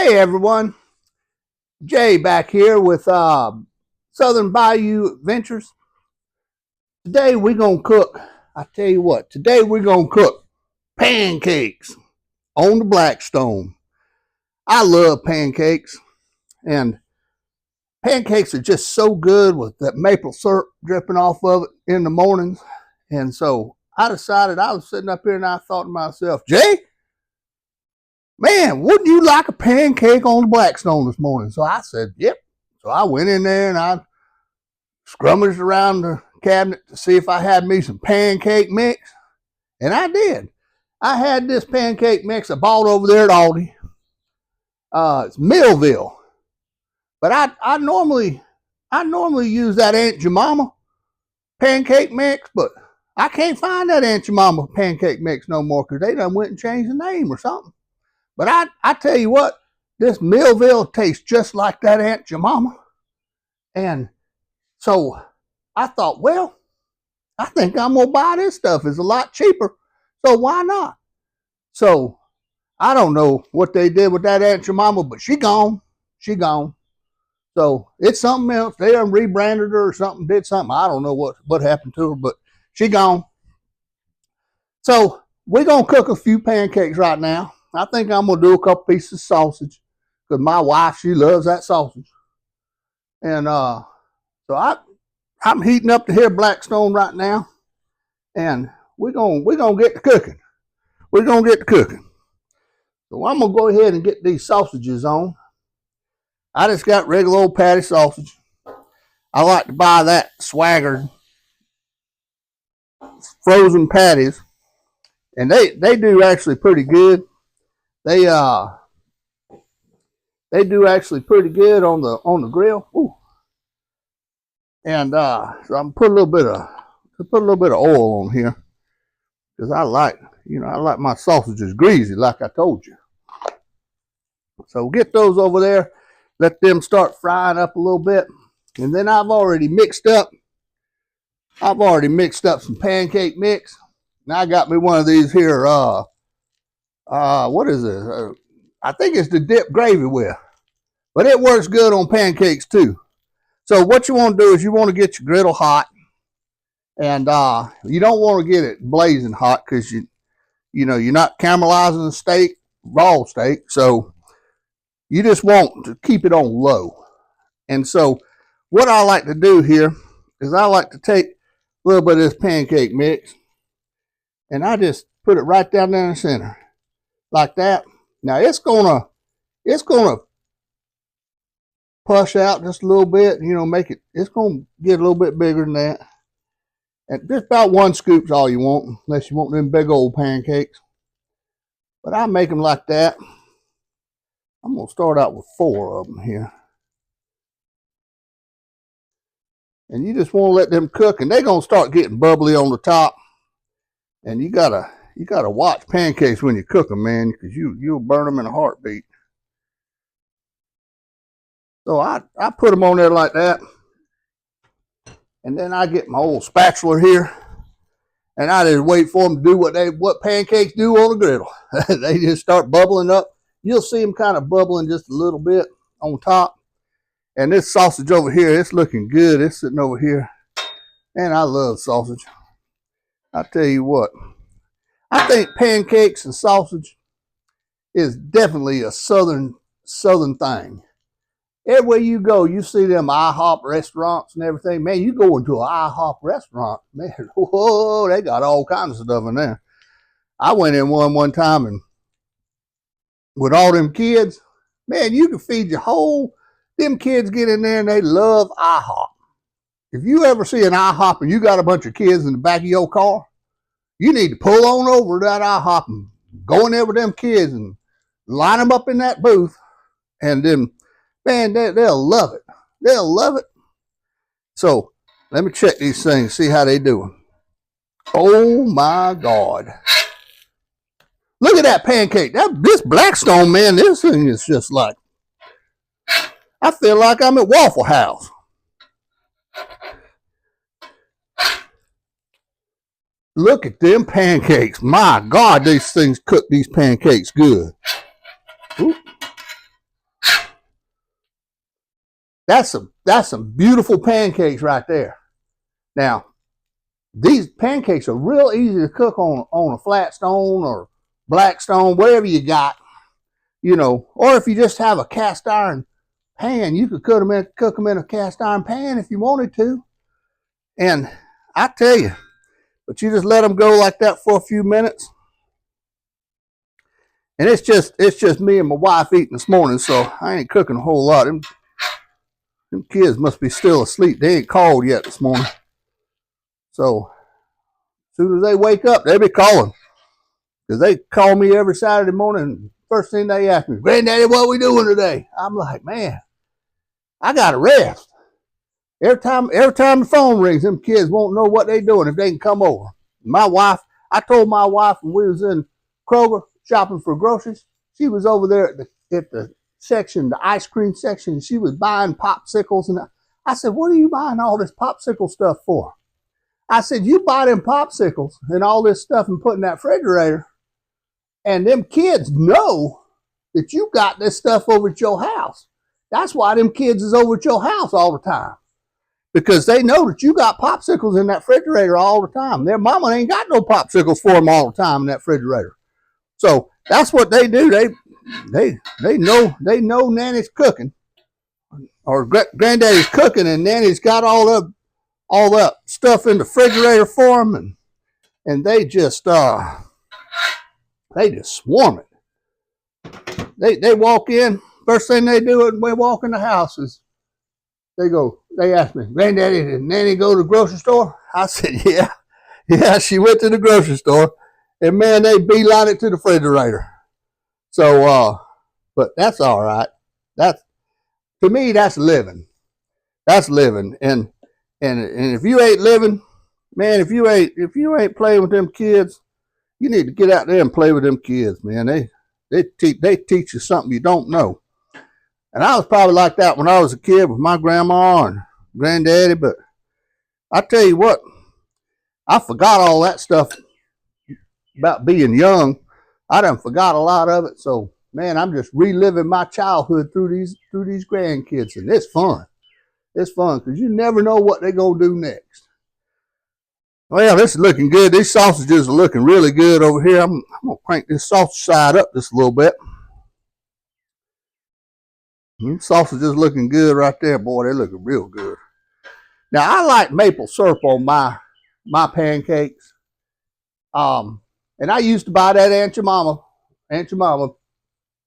Hey everyone, Jay back here with Southern Bayou Adventures. Today we're going to cook, I tell you what, today we're going to cook pancakes on the Blackstone. I love pancakes, and pancakes are just so good with that maple syrup dripping off of it in the mornings. And so I decided, I was sitting up here and I thought to myself, Jay, man, wouldn't you like a pancake on the Blackstone this morning? So I said, yep. So I went in there and I scrummaged around the cabinet to see if I had me some pancake mix. And I did. I had this pancake mix I bought over there at Aldi. It's Millville. But I normally use that Aunt Jemima pancake mix, but I can't find that Aunt Jemima pancake mix no more because they done went and changed the name or something. But I tell you what, this Millville tastes just like that Aunt Jemima. And so I thought, well, I think I'm going to buy this stuff. It's a lot cheaper. So why not? So I don't know what they did with that Aunt Jemima, but she gone. She gone. So it's something else. They done rebranded her or something, did something. I don't know what happened to her, but she gone. So we're going to cook a few pancakes right now. I think I'm going to do a couple pieces of sausage because my wife, she loves that sausage. And so I'm heating up to here Blackstone right now, and we're gonna get to cooking. We're gonna get to cooking. So I'm gonna go ahead and get these sausages on. I just got regular old patty sausage. I like to buy that Swagger frozen patties, and they do actually pretty good. They do actually pretty good on the grill. Ooh. And so I'm put a little bit of oil on here because I like my sausages greasy, like I told you. So get those over there, let them start frying up a little bit, and then I've already mixed up some pancake mix. Now I got me one of these here. What is this? I think it's the dip gravy with, but it works good on pancakes too. So what you want to do is you want to get your griddle hot, and you don't want to get it blazing hot because you're not caramelizing the steak, raw steak. So you just want to keep it on low. And so what I like to do here is I like to take a little bit of this pancake mix, and I just put it right down there in the center, like that. Now it's gonna push out just a little bit, it's going to get a little bit bigger than that. And just about one scoop's all you want, unless you want them big old pancakes. But I make them like that. I'm going to start out with 4 of them here. And you just want to let them cook, and they're going to start getting bubbly on the top. And you gotta watch pancakes when you cook them, man, because you'll burn them in a heartbeat. So I put them on there like that. And then I get my old spatula here. And I just wait for them to do what pancakes do on the griddle. They just start bubbling up. You'll see them kind of bubbling just a little bit on top. And this sausage over here, it's looking good. It's sitting over here. And I love sausage. I tell you what. I think pancakes and sausage is definitely a southern thing. Everywhere you go, you see them IHOP restaurants and everything. Man, you go into an IHOP restaurant, man, whoa, they got all kinds of stuff in there. I went in one time, and with all them kids, man, you can feed them kids get in there and they love IHOP. If you ever see an IHOP and you got a bunch of kids in the back of your car, you need to pull on over to that IHOP and go in there with them kids and line them up in that booth, and then, man, they'll love it. They'll love it. So let me check these things, see how they doing. Oh my God. Look at that pancake. This Blackstone, man, this thing is just like, I feel like I'm at Waffle House. Look at them pancakes. My God, these things cook these pancakes good. Ooh. That's some beautiful pancakes right there. Now, these pancakes are real easy to cook on a flat stone or Blackstone, whatever you got, you know. Or if you just have a cast iron pan, you could cook them in a cast iron pan if you wanted to. And I tell you, but you just let them go like that for a few minutes. And it's just me and my wife eating this morning, so I ain't cooking a whole lot. Them kids must be still asleep. They ain't called yet this morning. So as soon as they wake up, they'll be calling. Because they call me every Saturday morning. First thing they ask me, Granddaddy, what we doing today? I'm like, man, I got to rest. Every time the phone rings, them kids won't know what they doing if they can come over. My wife, I told my wife when we was in Kroger shopping for groceries, she was over there at the section, the ice cream section. She was buying popsicles. And I said, what are you buying all this popsicle stuff for? I said, you buy them popsicles and all this stuff and put in that refrigerator, and them kids know that you got this stuff over at your house. That's why them kids is over at your house all the time. Because they know that you got popsicles in that refrigerator all the time. Their mama ain't got no popsicles for them all the time in that refrigerator. So that's what they do. They know Nanny's cooking, or Granddaddy's cooking, and Nanny's got all that stuff in the refrigerator for them, and they just swarm it. They walk in. First thing they do when they walk in the house is they ask me, Granddaddy, did Nanny go to the grocery store? I said, yeah, she went to the grocery store. And man, they beeline it to the refrigerator. So, but that's all right. To me, that's living. That's living. And if you ain't living, man, if you ain't playing with them kids, you need to get out there and play with them kids, man. They teach you something you don't know. And I was probably like that when I was a kid with my grandma and granddaddy, but I tell you what, I forgot all that stuff about being young. I done forgot a lot of it. So man, I'm just reliving my childhood through these grandkids, and it's fun. It's fun because you never know what they're gonna do next. Well, this is looking good. These sausages are looking really good over here. I'm gonna crank this sausage side up just a little bit. Sausages looking good right there, boy. They're looking real good. Now I like maple syrup on my pancakes. And I used to buy that Aunt Jemima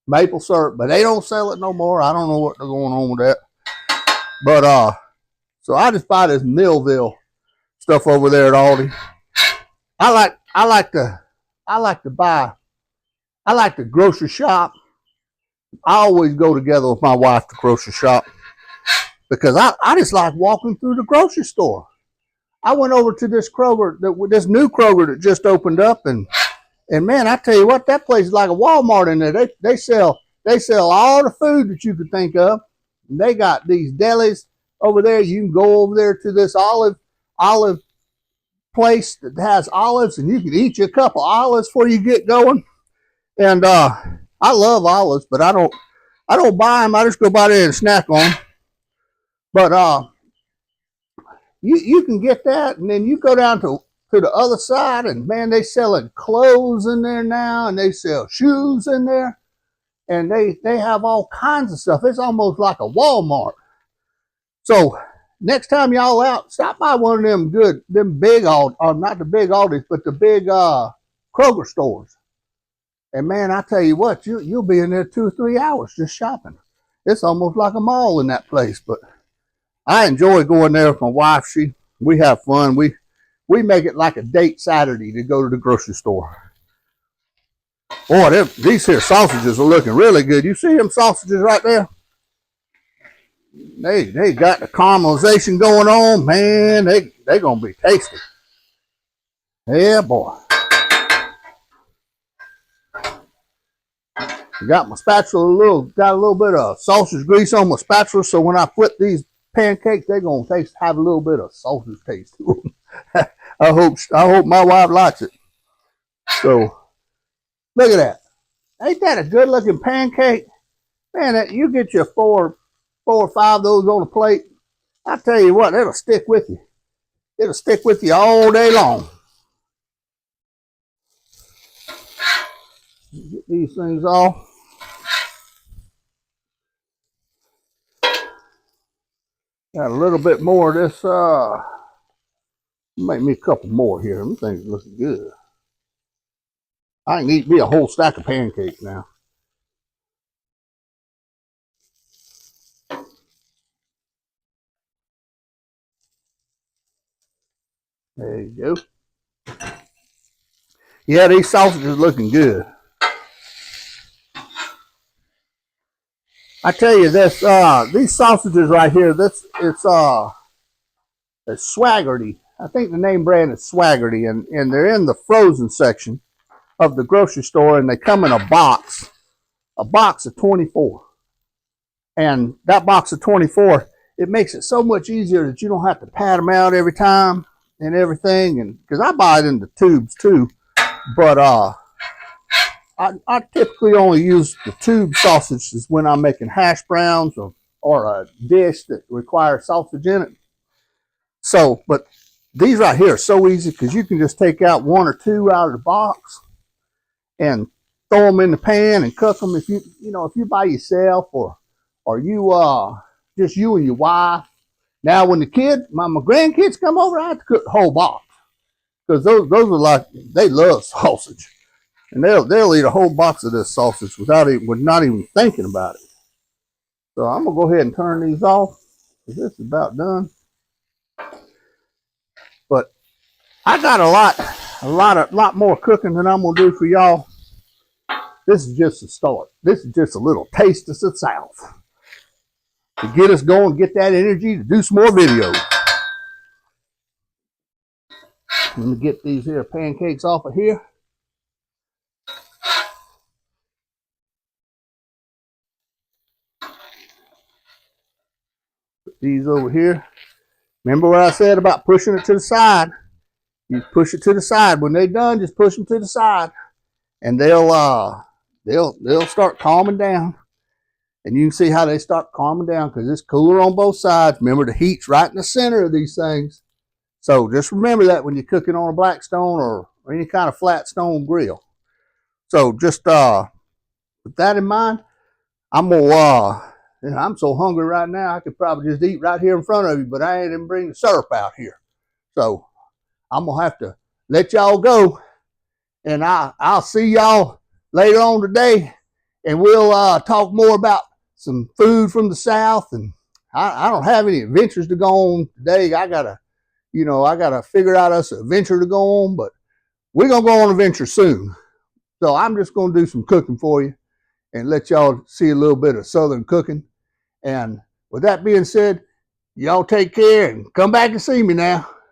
maple syrup, but they don't sell it no more. I don't know what's going on with that. But so I just buy this Millville stuff over there at Aldi. I like to grocery shop. I always go together with my wife to grocery shop because I just like walking through the grocery store. I went over to this Kroger, this new Kroger that just opened up, and man, I tell you what, that place is like a Walmart in there. They sell all the food that you could think of. And they got these delis over there. You can go over there to this olive place that has olives, and you can eat you a couple olives before you get going. And I love olives, but I don't buy them. I just go by there and snack on them. But you can get that, and then you go down to the other side, and man, they selling clothes in there now, and they sell shoes in there, and they have all kinds of stuff. It's almost like a Walmart. So next time y'all out, stop by one of them big or not the big Aldis, but the big Kroger stores. And man, I tell you what, you'll be in there 2 or 3 hours just shopping. It's almost like a mall in that place. But I enjoy going there with my wife. We have fun. We make it like a date Saturday to go to the grocery store. Boy, these here sausages are looking really good. You see them sausages right there? They got the caramelization going on. Man, they gonna be tasty. Yeah, boy. Got my spatula got a little bit of sausage grease on my spatula, so when I flip these pancakes, they're gonna have a little bit of sausage taste to them. I hope my wife likes it. So look at that. Ain't that a good looking pancake? Man, you get your four 4 or 5 of those on a plate. I tell you what, it'll stick with you. It'll stick with you all day long. Get these things off. Got a little bit more of this. Make me a couple more here. Them things looking good. I can eat me a whole stack of pancakes now. There you go. Yeah, these sausages looking good. I tell you this, these sausages right here, it's Swaggerty. I think the name brand is Swaggerty, and they're in the frozen section of the grocery store, and they come in a box of 24. And that box of 24, it makes it so much easier that you don't have to pat them out every time and everything. And because I buy it in the tubes too, but I typically only use the tube sausages when I'm making hash browns or a dish that requires sausage in it. So, but these right here are so easy because you can just take out 1 or 2 out of the box and throw them in the pan and cook them. If you by yourself or you just you and your wife. Now, when my grandkids come over, I have to cook the whole box because those are like, they love sausage. And they'll eat a whole box of this sausage with not even thinking about it. So I'm gonna go ahead and turn these off because this is about done. But I got a lot more cooking than I'm gonna do for y'all. This is just a start. This is just a little taste of the South to get us going, get that energy to do some more videos. Let me get these here pancakes off of here. These over here. Remember what I said about pushing it to the side? You push it to the side. When they're done, just push them to the side, and they'll start calming down. And you can see how they start calming down because it's cooler on both sides. Remember, the heat's right in the center of these things. So just remember that when you're cooking on a Blackstone or any kind of flat stone grill. So just with that in mind, I'm so hungry right now, I could probably just eat right here in front of you, but I ain't even bring the syrup out here. So I'm going to have to let y'all go, and I'll see y'all later on today, and we'll talk more about some food from the South. And I don't have any adventures to go on today. I gotta figure out us an adventure to go on, but we're going to go on an adventure soon. So I'm just going to do some cooking for you and let y'all see a little bit of Southern cooking. And with that being said, y'all take care and come back and see me now.